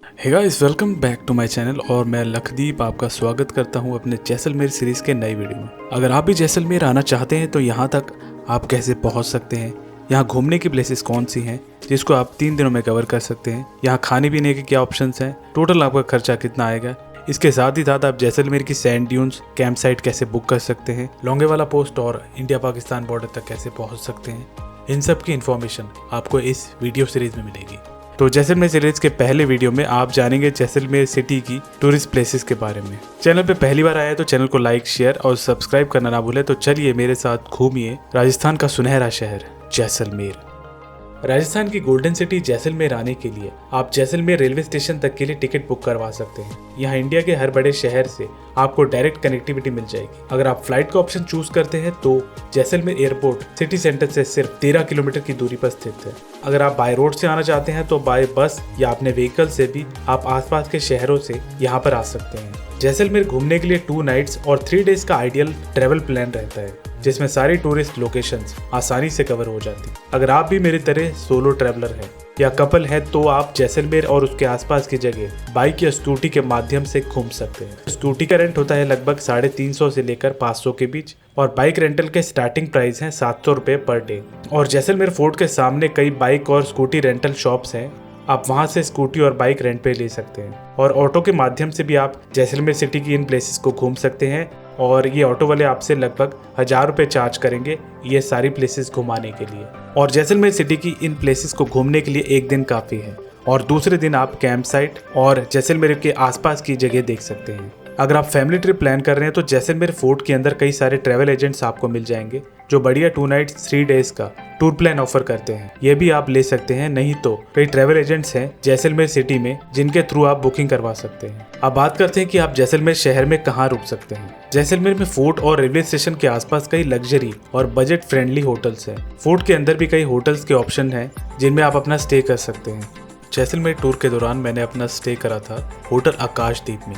Hey guys, welcome back to my channel और मैं लखदीप आपका स्वागत करता हूं अपने जैसलमेर सीरीज़ के नई वीडियो में। अगर आप भी जैसलमेर आना चाहते हैं तो यहां तक आप कैसे पहुंच सकते हैं, यहां घूमने की प्लेसेस कौन सी हैं जिसको आप 3 दिनों में कवर कर सकते हैं, यहां खाने पीने के क्या ऑप्शंस हैं, टोटल आपका खर्चा कितना आएगा, इसके साथ ही साथ आप जैसलमेर की सैंड ड्यून्स कैंप साइट कैसे बुक कर सकते हैं, लोंगेवाला पोस्ट और इंडिया पाकिस्तान बॉर्डर तक कैसे पहुँच सकते हैं, इन सब की इन्फॉर्मेशन आपको इस वीडियो सीरीज़ में मिलेगी। तो जैसलमेर सीरीज के पहले वीडियो में आप जानेंगे जैसलमेर सिटी की टूरिस्ट प्लेसेस के बारे में। चैनल पे पहली बार आए तो चैनल को लाइक, शेयर और सब्सक्राइब करना ना भूलें। तो चलिए मेरे साथ घूमिए राजस्थान का सुनहरा शहर जैसलमेर। राजस्थान की गोल्डन सिटी जैसलमेर आने के लिए आप जैसलमेर रेलवे स्टेशन तक के लिए टिकट बुक करवा सकते हैं। यहाँ इंडिया के हर बड़े शहर से आपको डायरेक्ट कनेक्टिविटी मिल जाएगी। अगर आप फ्लाइट का ऑप्शन चूज करते हैं तो जैसलमेर एयरपोर्ट सिटी सेंटर से सिर्फ 13 किलोमीटर की दूरी पर स्थित है। अगर आप बाय रोड से आना चाहते हैं तो बाय बस या अपने व्हीकल से भी आप आसपास के शहरों से यहाँ पर आ सकते हैं। जैसलमेर घूमने के लिए 2 नाइट्स और 3 डेज का आइडियल ट्रेवल प्लान रहता है, जिसमें सारी टूरिस्ट लोकेशंस आसानी से कवर हो जाती। अगर आप भी मेरी तरह सोलो ट्रैवलर हैं या कपल है तो आप जैसलमेर और उसके आसपास की जगह बाइक या स्कूटी के माध्यम से घूम सकते हैं। स्कूटी का रेंट होता है लगभग 350 से लेकर 500 के बीच और बाइक रेंटल के स्टार्टिंग प्राइस हैं 700 रुपये पर डे। और जैसलमेर फोर्ट के सामने कई बाइक और स्कूटी रेंटल शॉप्स हैं, आप वहां से स्कूटी और बाइक रेंट पे ले सकते हैं। और ऑटो के माध्यम से भी आप जैसलमेर सिटी की इन प्लेसेस को घूम सकते हैं और ये ऑटो वाले आपसे लगभग 1000 रुपये चार्ज करेंगे ये सारी प्लेसेस घुमाने के लिए। और जैसलमेर सिटी की इन प्लेसेस को घूमने के लिए एक दिन काफ़ी है और दूसरे दिन आप कैंप साइट और जैसलमेर के आसपास की जगह देख सकते हैं। अगर आप फैमिली ट्रिप प्लान कर रहे हैं तो जैसलमेर फोर्ट के अंदर कई सारे ट्रैवल एजेंट्स आपको मिल जाएंगे जो बढ़िया 2 नाइट्स 3 डेज का टूर प्लान ऑफर करते हैं। ये भी आप ले सकते हैं, नहीं तो कई ट्रैवल एजेंट्स हैं जैसलमेर सिटी में जिनके थ्रू आप बुकिंग करवा सकते हैं। अब बात करते हैं कि आप जैसलमेर शहर में कहाँ रुक सकते हैं। जैसलमेर में फोर्ट और रेलवे स्टेशन के आसपास कई लग्जरी और बजट फ्रेंडली होटल्स हैं। फोर्ट के अंदर भी कई होटल्स के ऑप्शन हैं जिनमें आप अपना स्टे कर सकते हैं। जैसलमेर टूर के दौरान मैंने अपना स्टे करा था होटल आकाशदीप में,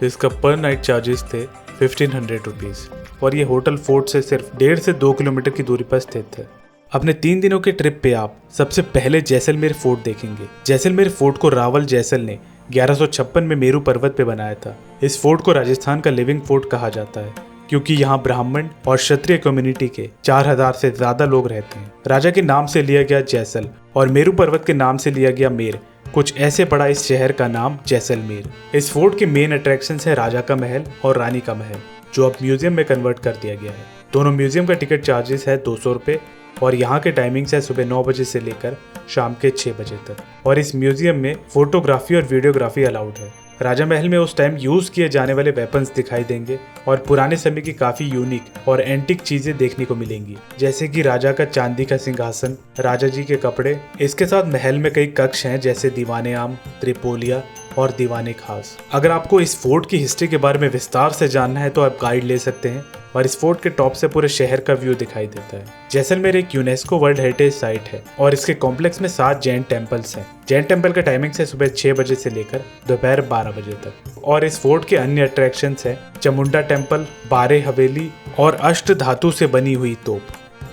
जिसका पर नाइट चार्जेस थे 1500 रुपीज़ और ये होटल फोर्ट से सिर्फ 1.5 से 2 किलोमीटर की दूरी पर स्थित है। अपने 3 दिनों के ट्रिप पे आप सबसे पहले जैसलमेर फोर्ट देखेंगे। जैसलमेर फोर्ट को रावल जैसल ने 1156 में मेरू पर्वत पे बनाया था। इस फोर्ट को राजस्थान का लिविंग फोर्ट कहा जाता है क्योंकि यहाँ ब्राह्मण और क्षत्रिय कम्युनिटी के 4000 से ज्यादा लोग रहते हैं। राजा के नाम से लिया गया जैसल और मेरू पर्वत के नाम से लिया गया मेर, कुछ ऐसे पड़ा इस शहर का नाम जैसलमेर। इस फोर्ट के मेन अट्रैक्शंस है राजा का महल और रानी का महल, जो अब म्यूजियम में कन्वर्ट कर दिया गया है। दोनों म्यूजियम का टिकट चार्जेस है 200 रुपये और यहाँ के टाइमिंग्स है सुबह 9 बजे से लेकर शाम के 6 बजे तक। और इस म्यूजियम में फोटोग्राफी और वीडियोग्राफी अलाउड है। राजा महल में उस टाइम यूज किए जाने वाले वेपन्स दिखाई देंगे और पुराने समय की काफी यूनिक और एंटिक चीजें देखने को मिलेंगी, जैसे कि राजा का चांदी का सिंहासन, राजा जी के कपड़े। इसके साथ महल में कई कक्ष हैं जैसे दीवाने आम, त्रिपोलिया और दीवाने खास। अगर आपको इस फोर्ट की हिस्ट्री के बारे में विस्तार से जानना है तो आप गाइड ले सकते हैं और इस फोर्ट के टॉप से पूरे शहर का व्यू दिखाई देता है। जैसलमेर एक यूनेस्को वर्ल्ड हेरिटेज साइट है और इसके कॉम्प्लेक्स में 7 जैन टेम्पल्स हैं। जैन टेम्पल का टाइमिंग है सुबह 6 बजे से लेकर दोपहर 12 बजे तक। और इस फोर्ट के अन्य अट्रैक्शंस हैं चामुंडा टेम्पल, बारे हवेली और अष्ट धातु से बनी हुई तोप।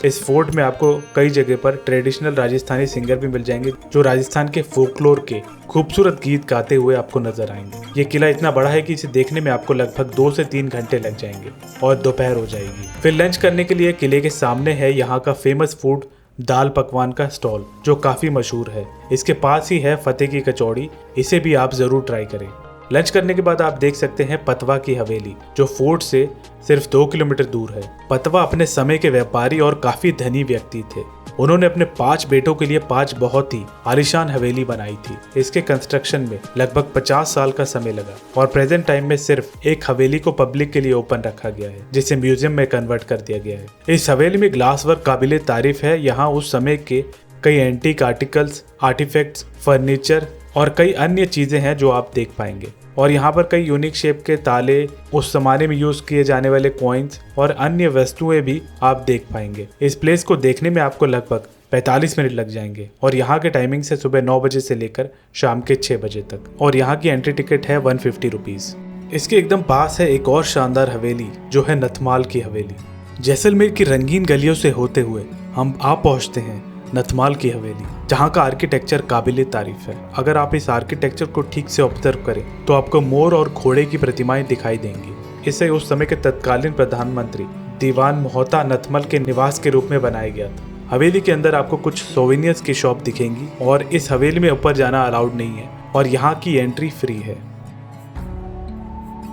इस फोर्ट में आपको कई जगह पर ट्रेडिशनल राजस्थानी सिंगर भी मिल जाएंगे जो राजस्थान के फोकलोर के खूबसूरत गीत गाते हुए आपको नजर आएंगे। ये किला इतना बड़ा है कि इसे देखने में आपको लगभग 2 से 3 घंटे लग जाएंगे और दोपहर हो जाएगी। फिर लंच करने के लिए किले के सामने है यहाँ का फेमस फूड दाल पकवान का स्टॉल, जो काफी मशहूर है। इसके पास ही है फतेह की कचौड़ी, इसे भी आप जरूर ट्राई करें। लंच करने के बाद आप देख सकते हैं पतवा की हवेली, जो फोर्ट से सिर्फ 2 किलोमीटर दूर है। पतवा अपने समय के व्यापारी और काफी धनी व्यक्ति थे। उन्होंने अपने 5 बेटों के लिए 5 बहुत ही आलीशान हवेली बनाई थी। इसके कंस्ट्रक्शन में लगभग 50 साल का समय लगा और प्रेजेंट टाइम में सिर्फ एक हवेली को पब्लिक के लिए ओपन रखा गया है, जिसे म्यूजियम में कन्वर्ट कर दिया गया है। इस हवेली में ग्लास वर्क काबिले तारीफ है। यहाँ उस समय के कई एंटीक आर्टिकल्स, आर्टिफैक्ट्स, फर्नीचर और कई अन्य चीजें हैं जो आप देख पाएंगे। और यहाँ पर कई यूनिक शेप के ताले, उस जमाने में यूज किए जाने वाले कॉइन्स और अन्य वस्तुएं भी आप देख पाएंगे। इस प्लेस को देखने में आपको लगभग 45 मिनट लग जाएंगे और यहाँ के टाइमिंग से सुबह 9 बजे से लेकर शाम के 6 बजे तक और यहाँ की एंट्री टिकट है 150 रुपीज़। इसके एकदम पास है एक और शानदार हवेली जो है नथमाल की हवेली। जैसलमेर की रंगीन गलियों से होते हुए हम आ पहुँचते हैं नथमाल की हवेली, जहाँ का आर्किटेक्चर काबिले तारीफ है। अगर आप इस आर्किटेक्चर को ठीक से ऑब्जर्व करें तो आपको मोर और घोड़े की प्रतिमाएं दिखाई देंगी। इसे उस समय के तत्कालीन प्रधानमंत्री दीवान मोहता नथमल के निवास के रूप में बनाया गया था। हवेली के अंदर आपको कुछ सोवेनियर्स की शॉप दिखेंगी और इस हवेली में ऊपर जाना अलाउड नहीं है और यहाँ की एंट्री फ्री है।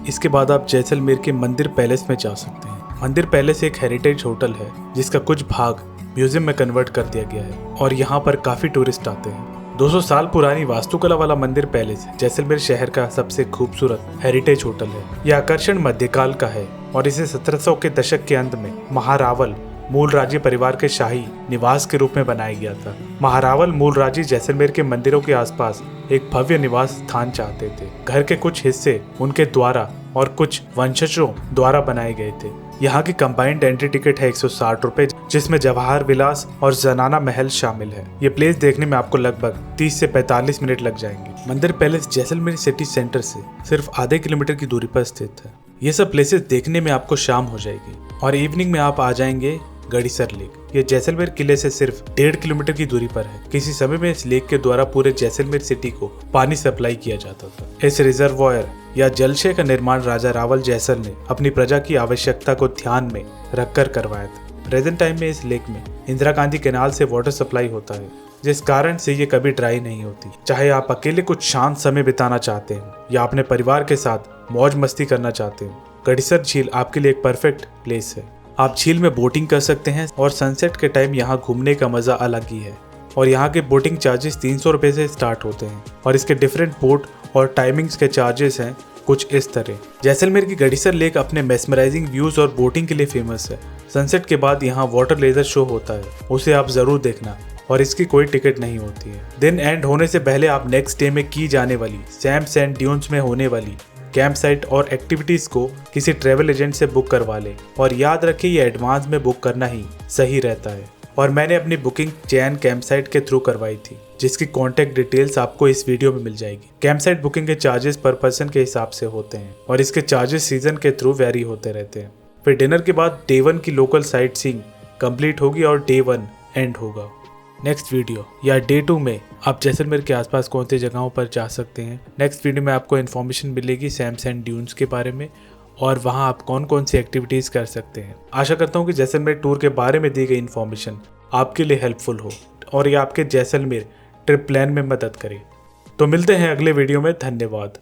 इसके बाद आप जैसलमेर के मंदिर पैलेस में जा सकते हैं। मंदिर पैलेस एक हेरिटेज होटल है जिसका कुछ भाग म्यूजियम में कन्वर्ट कर दिया गया है और यहाँ पर काफी टूरिस्ट आते हैं। 200 साल पुरानी वास्तुकला वाला मंदिर पैलेस जैसलमेर शहर का सबसे खूबसूरत हेरिटेज होटल है। यह आकर्षण मध्यकाल का है और इसे 1700 के दशक के अंत में महारावल मूलराजी परिवार के शाही निवास के रूप में बनाया गया था। महारावल मूलराजी जैसलमेर के मंदिरों के आसपास एक भव्य निवास स्थान चाहते थे। घर के कुछ हिस्से उनके द्वारा और कुछ वंशजों द्वारा बनाए गए थे। यहाँ की कंबाइंड एंट्री टिकट है 160 रुपए, जिसमें जवाहर विलास और जनाना महल शामिल है। ये प्लेस देखने में आपको लगभग 30 से 45 मिनट लग जाएंगे। मंदिर पैलेस जैसलमेर सिटी सेंटर से सिर्फ आधे किलोमीटर की दूरी पर स्थित है। ये सब प्लेसेस देखने में आपको शाम हो जाएगी और इवनिंग में आप आ जाएंगे गड़ीसर लेक। ये जैसलमेर किले से सिर्फ 1.5 किलोमीटर की दूरी पर है। किसी समय में इस लेक के द्वारा पूरे जैसलमेर सिटी को पानी सप्लाई किया जाता था। इस रिजर्वॉयर या जलाशय का निर्माण राजा रावल जैसल ने अपनी प्रजा की आवश्यकता को ध्यान में रखकर करवाया था। प्रेजेंट टाइम में इस लेक में इंदिरा गांधी कैनाल से वाटर सप्लाई होता है, जिस कारण से ये कभी ड्राई नहीं होती। चाहे आप अकेले कुछ शांत समय बिताना चाहते हैं या अपने परिवार के साथ मौज मस्ती करना चाहते हैं, गड़ीसर झील आपके लिए एक परफेक्ट प्लेस है। आप झील में बोटिंग कर सकते हैं और सनसेट के टाइम यहाँ घूमने का मजा अलग ही है। और यहाँ के बोटिंग चार्जेस 300 रुपए से स्टार्ट होते हैं और इसके डिफरेंट बोट और टाइमिंग्स के चार्जेस हैं कुछ इस तरह। जैसलमेर की गड़ीसर लेक अपने मेस्मराइजिंग व्यूज और बोटिंग के लिए फेमस है। सनसेट के बाद यहाँ वाटर लेजर शो होता है, उसे आप जरूर देखना और इसकी कोई टिकट नहीं होती है। दिन एंड होने से पहले आप नेक्स्ट डे में की जाने वाली सैम सैंड ड्यून्स में होने वाली कैंप साइट और एक्टिविटीज को किसी ट्रेवल एजेंट से बुक करवा लें और याद रखें ये एडवांस में बुक करना ही सही रहता है। और मैंने अपनी बुकिंग चैन कैंप साइट के थ्रू करवाई थी, जिसकी कॉन्टैक्ट डिटेल्स आपको इस वीडियो में मिल जाएगी। कैंप साइट बुकिंग के चार्जेस पर पर्सन के हिसाब से होते हैं और इसके चार्जेस सीजन के थ्रू वेरी होते रहते हैं। फिर डिनर के बाद डे 1 की लोकल साइट सीइंग कंप्लीट होगी और डे 1 एंड होगा। नेक्स्ट वीडियो या डे 2 में आप जैसलमेर के आसपास कौन सी जगहों पर जा सकते हैं। नेक्स्ट वीडियो में आपको इन्फॉर्मेशन मिलेगी सैम सैंड ड्यून्स के बारे में और वहां आप कौन कौन सी एक्टिविटीज़ कर सकते हैं। आशा करता हूं कि जैसलमेर टूर के बारे में दी गई इन्फॉर्मेशन आपके लिए हेल्पफुल हो और ये आपके जैसलमेर ट्रिप प्लान में मदद करे। तो मिलते हैं अगले वीडियो में। धन्यवाद।